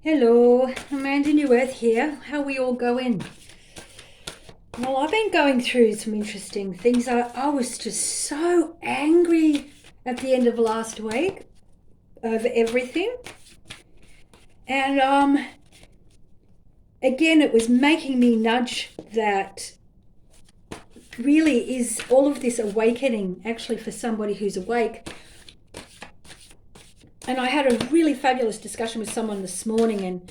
Hello, Amanda Newworth here. How are we all going? Well, I've been going through some interesting things. I was just so angry at the end of last week over everything. And again, it was making me nudge that really is all of this awakening actually for somebody who's awake. And I had a really fabulous discussion with someone this morning,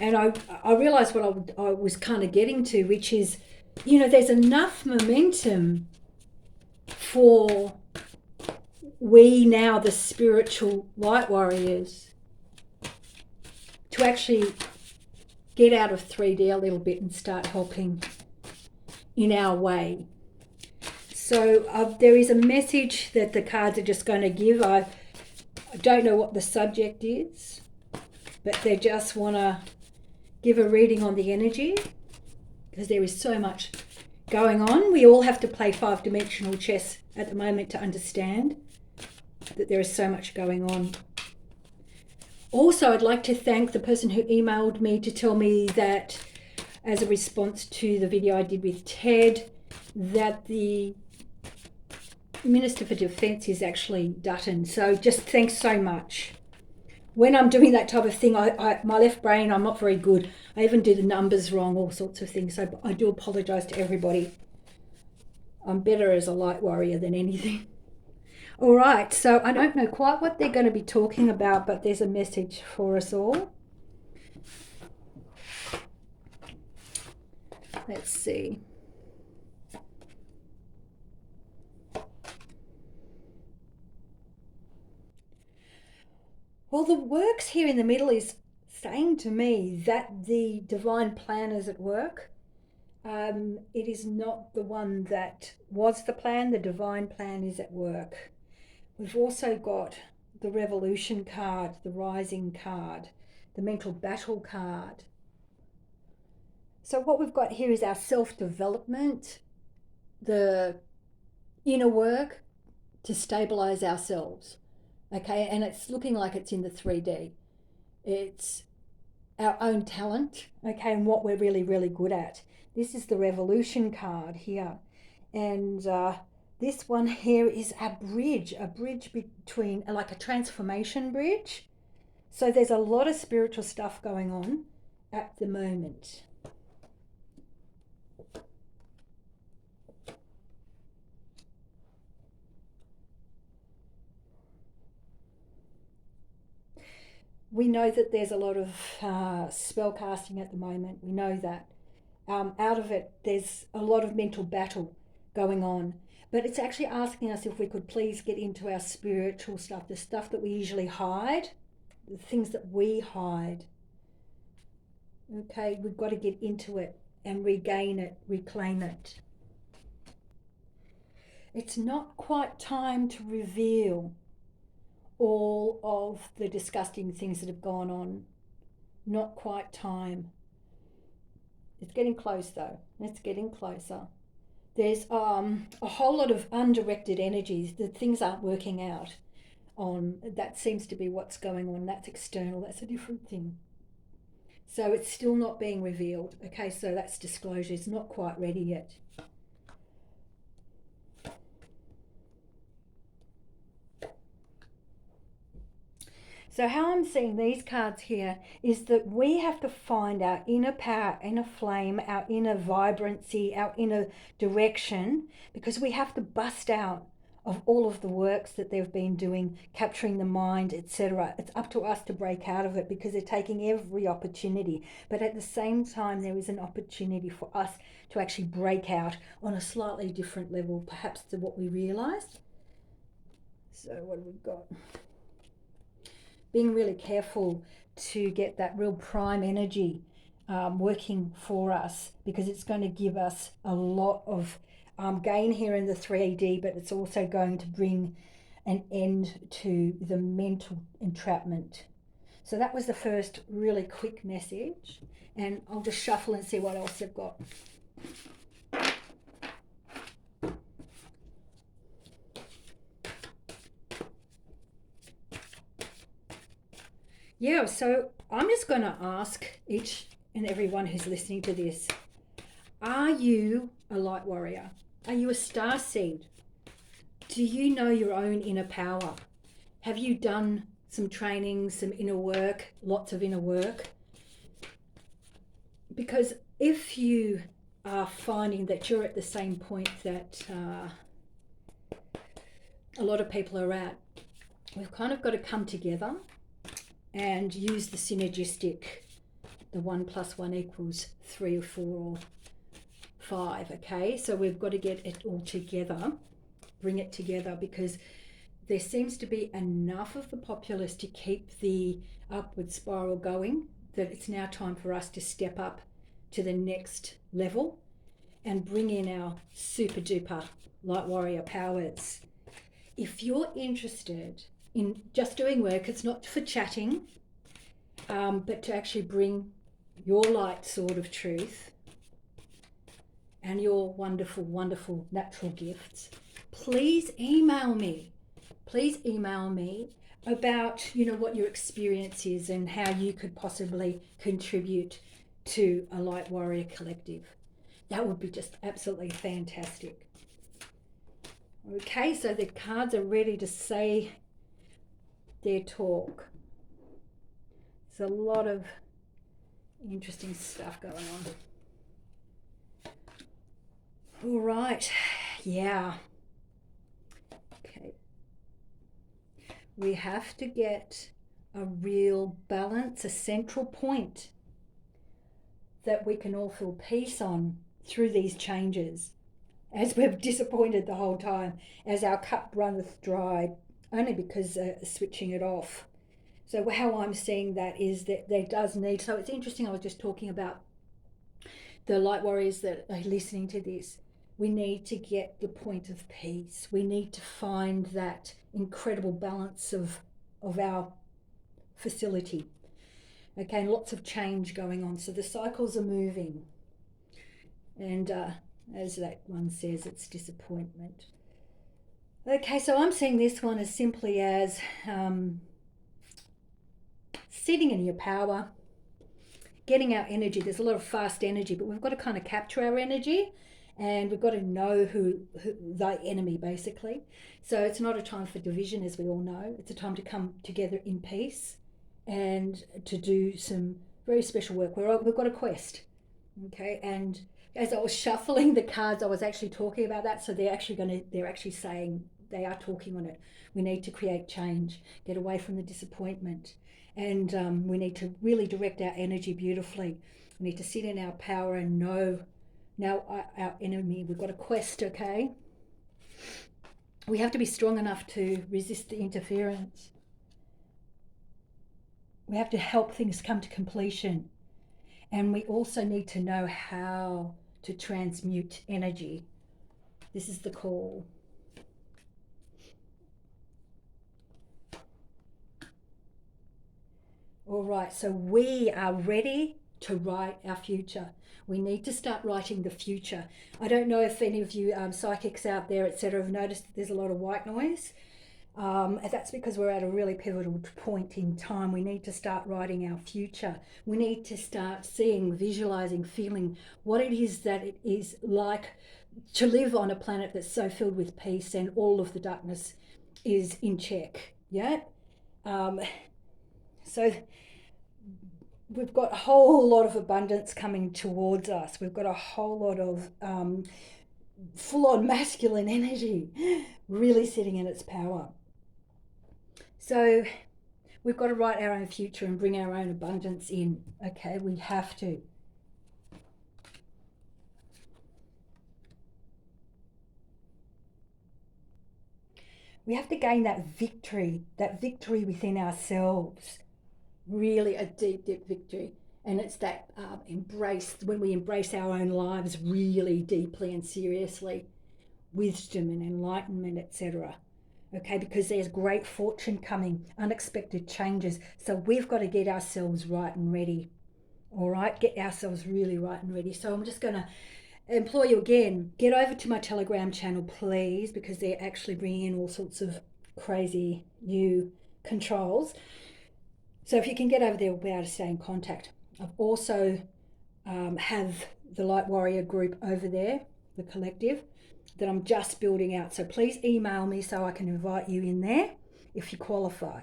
and I realised what I was kind of getting to, which is, there's enough momentum for we now, the spiritual light warriors, to actually get out of 3D a little bit and start helping in our way. So there is a message that the cards are just going to give. I don't know what the subject is, but they just want to give a reading on the energy because there is so much going on. We all have to play 5-dimensional chess at the moment to understand that there is so much going on. Also, I'd like to thank the person who emailed me to tell me that as a response to the video I did with Ted, that the Minister for Defence is actually Dutton. So just thanks so much. When I'm doing that type of thing, my left brain, I'm not very good. I even do the numbers wrong, all sorts of things. So I do apologise to everybody. I'm better as a light warrior than anything. All right, so I don't know quite what they're going to be talking about, but there's a message for us all. Let's see. Well, the works here in the middle is saying to me that the divine plan is at work. It is not the one that was the plan. The divine plan is at work. We've also got the revolution card, the rising card, the mental battle card. So what we've got here is our self-development, the inner work to stabilize ourselves. Okay, and it's looking like it's in the 3D. It's our own talent, okay, and what we're really, really good at. This is the revolution card here. And this one here is a bridge between, like a transformation bridge. So there's a lot of spiritual stuff going on at the moment. We know that there's a lot of spell casting at the moment. We know that. Out of it, there's a lot of mental battle going on. But it's actually asking us if we could please get into our spiritual stuff, the stuff that we usually hide, the things that we hide. Okay, we've got to get into it and regain it, reclaim it. It's not quite time to reveal all of the disgusting things that have gone on. Not quite time. It's getting close though. It's getting closer. There's a whole lot of undirected energies that things aren't working out on. That seems to be what's going on. That's external. That's a different thing. So it's still not being revealed. Okay, so that's disclosure. It's not quite ready yet. So how I'm seeing these cards here is that we have to find our inner power, inner flame, our inner vibrancy, our inner direction, because we have to bust out of all of the works that they've been doing, capturing the mind, etc. It's up to us to break out of it because they're taking every opportunity. But at the same time, there is an opportunity for us to actually break out on a slightly different level, perhaps to what we realised. So what have we got? Being really careful to get that real prime energy working for us, because it's going to give us a lot of gain here in the 3D, but it's also going to bring an end to the mental entrapment. So that was the first really quick message, and I'll just shuffle and see what else I've got. Yeah, so I'm just going to ask each and everyone who's listening to this, are you a light warrior? Are you a star seed? Do you know your own inner power? Have you done some training, some inner work, lots of inner work? Because if you are finding that you're at the same point that a lot of people are at, we've kind of got to come together and use the synergistic, the 1 + 1 = 3 or 4 or 5, okay? So we've got to get it all together, bring it together, because there seems to be enough of the populace to keep the upward spiral going, that it's now time for us to step up to the next level and bring in our super duper light warrior powers. If you're interested in just doing work, it's not for chatting, but to actually bring your light sword of truth and your wonderful, wonderful natural gifts, please email me. Please email me about, what your experience is and how you could possibly contribute to a Light Warrior Collective. That would be just absolutely fantastic. Okay, so the cards are ready to say their talk. There's a lot of interesting stuff going on. All right, yeah. Okay. We have to get a real balance, a central point that we can all feel peace on through these changes, as we're disappointed the whole time, as our cup runneth dry, only because switching it off. So how I'm seeing that is that there does need, so it's interesting, I was just talking about the light warriors that are listening to this. We need to get the point of peace. We need to find that incredible balance of our facility. Okay, and lots of change going on. So the cycles are moving. And as that one says, it's disappointment. Okay, so I'm seeing this one as simply as sitting in your power, getting our energy. There's a lot of fast energy, but we've got to kind of capture our energy, and we've got to know who the enemy, basically. So it's not a time for division, as we all know. It's a time to come together in peace and to do some very special work. We've got a quest, okay? And as I was shuffling the cards, I was actually talking about that. So they're actually saying, they are talking on it. We need to create change, get away from the disappointment, and we need to really direct our energy beautifully. We need to sit in our power and know our enemy. We've got a quest, okay? We have to be strong enough to resist the interference. We have to help things come to completion. And we also need to know how to transmute energy. This is the call. All right, so we are ready to write our future. We need to start writing the future. I don't know if any of you psychics out there, etc., have noticed that there's a lot of white noise. That's because we're at a really pivotal point in time. We need to start writing our future. We need to start seeing, visualizing, feeling what it is that it is like to live on a planet that's so filled with peace and all of the darkness is in check. Yeah. So we've got a whole lot of abundance coming towards us. We've got a whole lot of full-on masculine energy really sitting in its power. So we've got to write our own future and bring our own abundance in. Okay, we have to. We have to gain that victory within ourselves. Really a deep, deep victory. And it's that when we embrace our own lives really deeply and seriously, wisdom and enlightenment, etc. Okay, because there's great fortune coming, unexpected changes. So we've got to get ourselves right and ready. All right, get ourselves really right and ready. So I'm just going to implore you again, get over to my Telegram channel, please, because they're actually bringing in all sorts of crazy new controls. So if you can get over there, we'll be able to stay in contact. I've also have the Light Warrior group over there, the collective, that I'm just building out. So please email me so I can invite you in there if you qualify.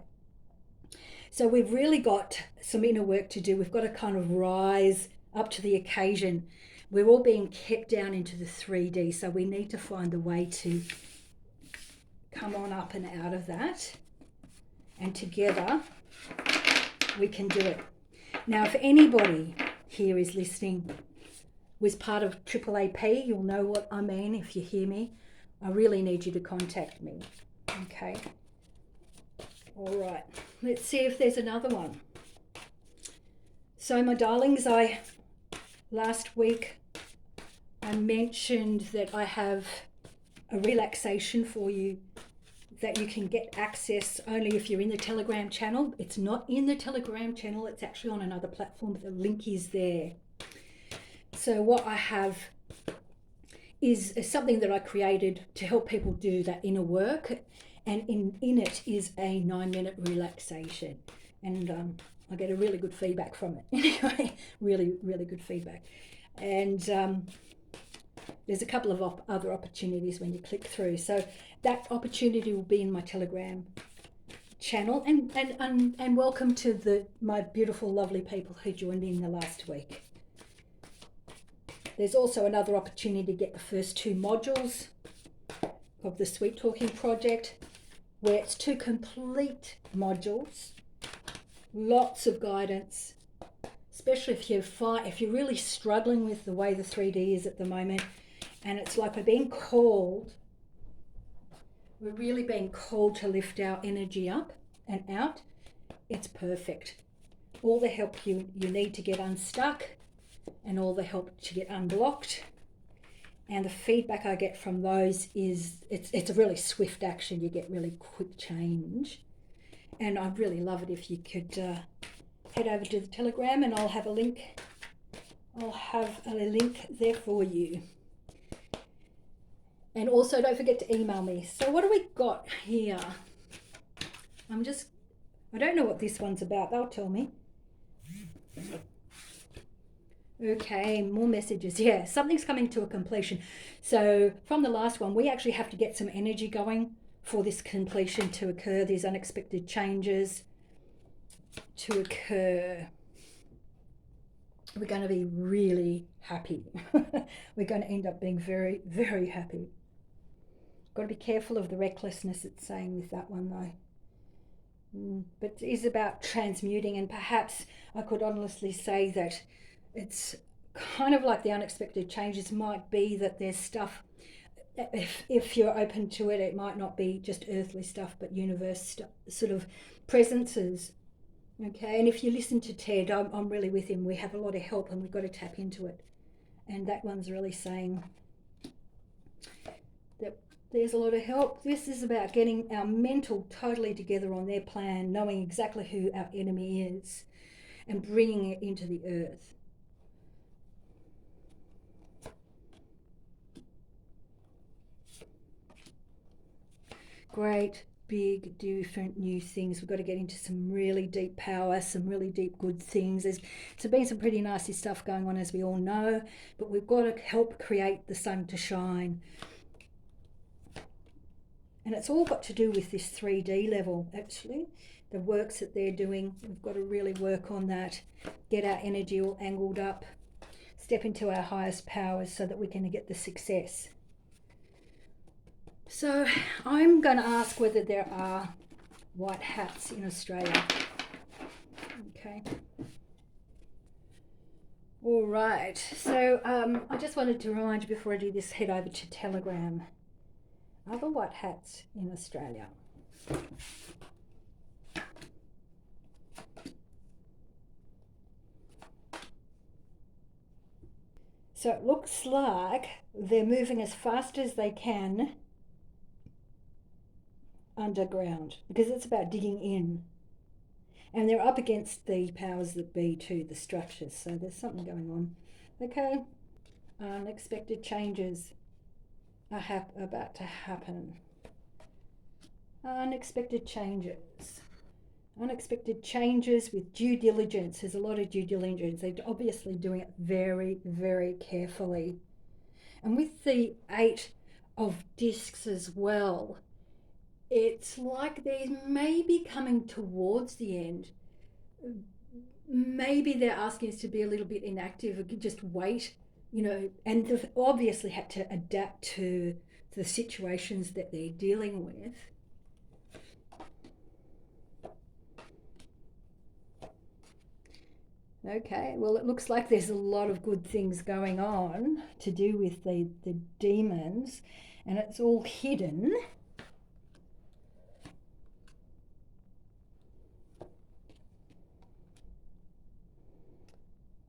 So we've really got some inner work to do. We've got to kind of rise up to the occasion. We're all being kept down into the 3D, so we need to find a way to come on up and out of that. And together we can do it. Now, if anybody here is listening, was part of AAAP, you'll know what I mean if you hear me. I really need you to contact me. Okay. All right. Let's see if there's another one. So, my darlings, last week I mentioned that I have a relaxation for you that you can get access only if you're in the Telegram channel. It's not in the Telegram channel, it's actually on another platform, but the link is there. So what I have is something that I created to help people do that inner work, and in it is a 9-minute relaxation, and I get a really good feedback from it. Anyway, really good feedback. And there's a couple of other opportunities when you click through. So that opportunity will be in my Telegram channel. And welcome to my beautiful, lovely people who joined in the last week. There's also another opportunity to get the first 2 modules of the Sweet Talking Project, where it's 2 complete modules, lots of guidance, especially if you're really struggling with the way the 3D is at the moment, and it's like we're really being called to lift our energy up and out. It's perfect. All the help you need to get unstuck, and all the help to get unblocked. And the feedback I get from those is it's a really swift action. You get really quick change. And I'd really love it if you could head over to the Telegram, and I'll have a link. I'll have a link there for you. And also don't forget to email me. So what do we got here? I don't know what this one's about. They'll tell me. Okay, more messages. Yeah, something's coming to a completion. So from the last one, we actually have to get some energy going for this completion to occur, these unexpected changes to occur. We're going to be really happy. We're going to end up being very, very happy. Got to be careful of the recklessness it's saying with that one though. But it is about transmuting, and perhaps I could honestly say that it's kind of like the unexpected changes might be that there's stuff, if you're open to it, it might not be just earthly stuff, but universe stuff, sort of presences. Okay, and if you listen to Ted, I'm really with him. We have a lot of help and we've got to tap into it. And that one's really saying that there's a lot of help. This is about getting our mental totally together on their plan, knowing exactly who our enemy is, and bringing it into the earth. Great, big, different new things. We've got to get into some really deep power, some really deep good things. There's been some pretty nasty stuff going on, as we all know, but we've got to help create the sun to shine. And it's all got to do with this 3D level, actually. The works that they're doing, we've got to really work on that, get our energy all angled up, step into our highest powers so that we can get the success. So I'm going to ask whether there are white hats in Australia. Okay. All right. So I just wanted to remind you before I do this, head over to Telegram. Are there white hats in Australia? So it looks like they're moving as fast as they can underground, because it's about digging in, and they're up against the powers that be too, the structures, so there's something going on. Okay, unexpected changes are about to happen. Unexpected changes. Unexpected changes with due diligence. There's a lot of due diligence. They're obviously doing it very, very carefully. And with the Eight of Discs as well, it's like they may be coming towards the end. Maybe they're asking us to be a little bit inactive, just wait, and they've obviously had to adapt to the situations that they're dealing with. Okay, well, it looks like there's a lot of good things going on to do with the demons, and it's all hidden.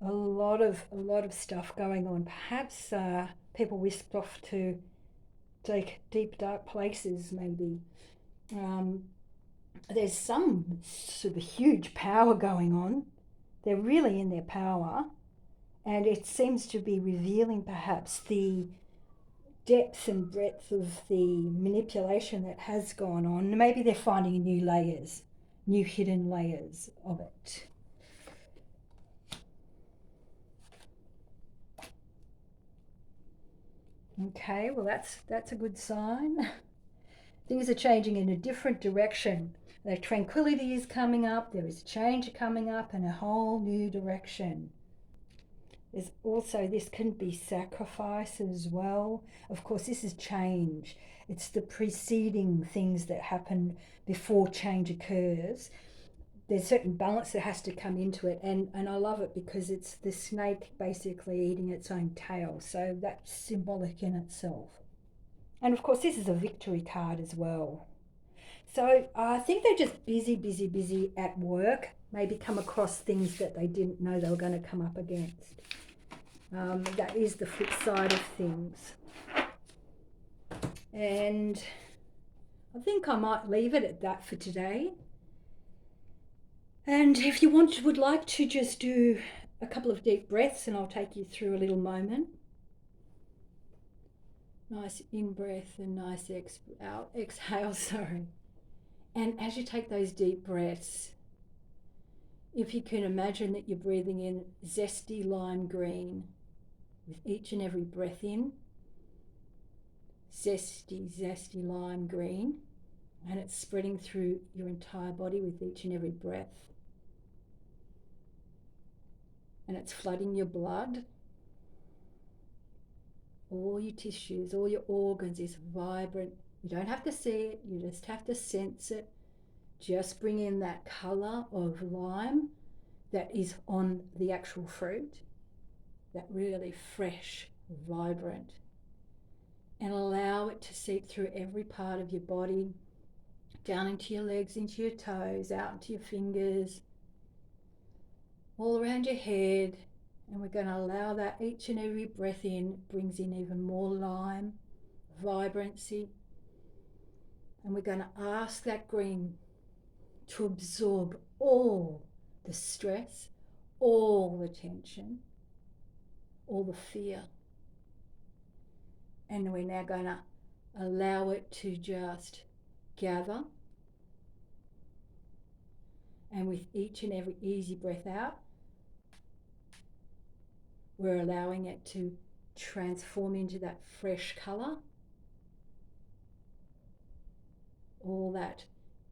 A lot of stuff going on. Perhaps people whisked off to take deep dark places. Maybe there's some sort of huge power going on. They're really in their power, and it seems to be revealing perhaps the depth and breadth of the manipulation that has gone on. Maybe they're finding new layers, new hidden layers of it. Okay, well that's a good sign. Things are changing in a different direction. The tranquility is coming up, there is change coming up in a whole new direction. There's also, this can be sacrifice as well. Of course, this is change. It's the preceding things that happen before change occurs. There's certain balance that has to come into it, and I love it because it's the snake basically eating its own tail, so that's symbolic in itself. And of course, this is a victory card as well. So I think they're just busy at work, maybe come across things that they didn't know they were going to come up against. That is the flip side of things. And I think I might leave it at that for today. And if you would like to just do a couple of deep breaths, and I'll take you through a little moment. Nice in-breath and nice exhale, sorry. And as you take those deep breaths, if you can imagine that you're breathing in zesty lime green with each and every breath in, zesty lime green, and it's spreading through your entire body with each and every breath. And it's flooding your blood. All your tissues, all your organs is vibrant. You don't have to see it, you just have to sense it. Just bring in that colour of lime that is on the actual fruit, that really fresh, vibrant, and allow it to seep through every part of your body, down into your legs, into your toes, out into your fingers, all around your head. And we're going to allow that each and every breath in brings in even more lime, vibrancy. And we're going to ask that green to absorb all the stress, all the tension, all the fear. And we're now going to allow it to just gather. And with each and every easy breath out, we're allowing it to transform into that fresh colour. All that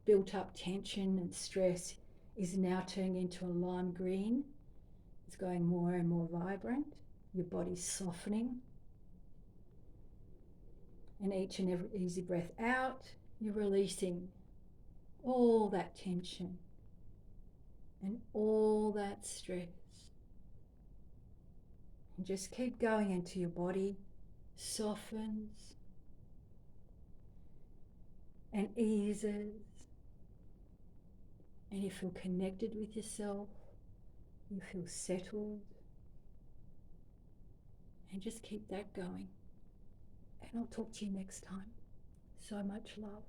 built up tension and stress is now turning into a lime green. It's going more and more vibrant. Your body's softening. And each and every easy breath out, you're releasing all that tension and all that stress. And just keep going until your body softens and eases, and you feel connected with yourself, you feel settled, and just keep that going. And I'll talk to you next time. So much love.